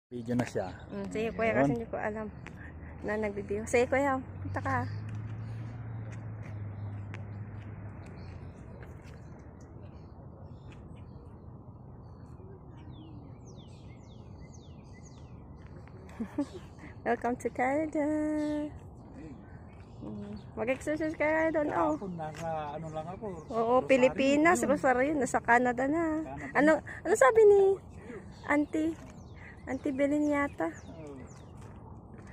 Video na siya. Sige kuya, kasi hindi ko alam na nagbibideo. Sige kuya, punta ka. Welcome to Canada. Mag-exercise ka na doon. Oh. Nasa ano lang ako. Oo, Pilipinas, Rosario, nasa Canada na. Ano sabi ni Auntie Belen yata?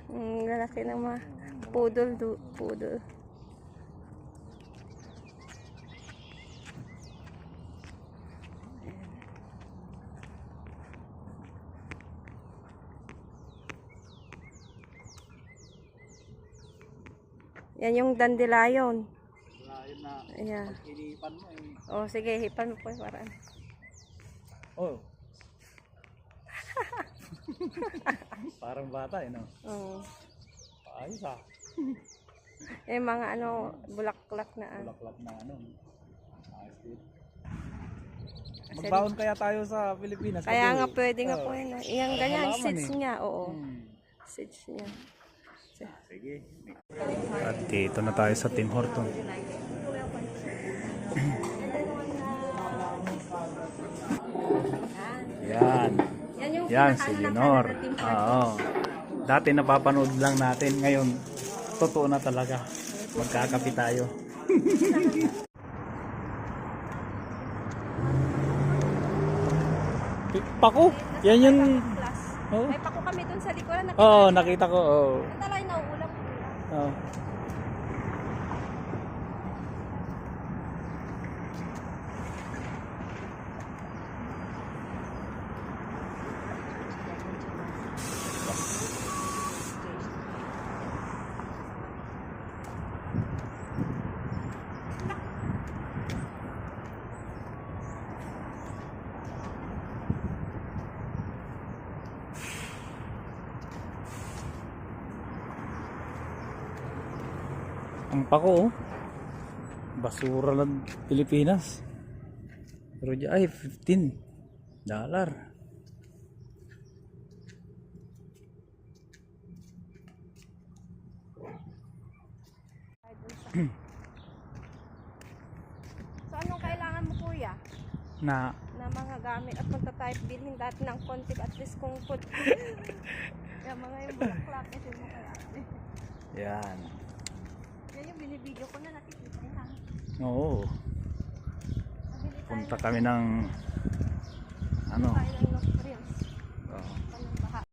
Lalaki ng mga poodle. Yan yung dandelion. Ayun na. Ayan. Inipan mo eh. Oh, sige, hipan mo po yung paraan. Oh. Parang bata eh no. Oo. Ayos ah. Yung mga bulaklak na Bulaklak na ano. Ayos din. Magbaon kaya tayo sa Pilipinas. Kaya kasi, nga pwede nga po yun. Yung ganyan, halaman seeds eh. niya. Oo. Seeds niya. Sige. At dito na tayo sa Tim Horton. Yan. Yan si Leonor. Oo. Dati napapanood lang natin. Ngayon, totoo na talaga. Magkakapi tayo. Pako? Yan yung... Oh. May pako kami dun sa likuran. Oo, nakita ko. Oh. Talay na ulam. Oh. Ang pako, oh. Basura lang Pilipinas. Pero ay $15. So anong kailangan mo kuya? Na Mga gamit at magta-type bilhin dati ng konti at least kung food. Yung mga yung bulaklak kasi mo kaya. yan. Yan yung binibideo ko na nakikita na. Oo. Nabili tayo Punta kami ng ano, ng North Reels.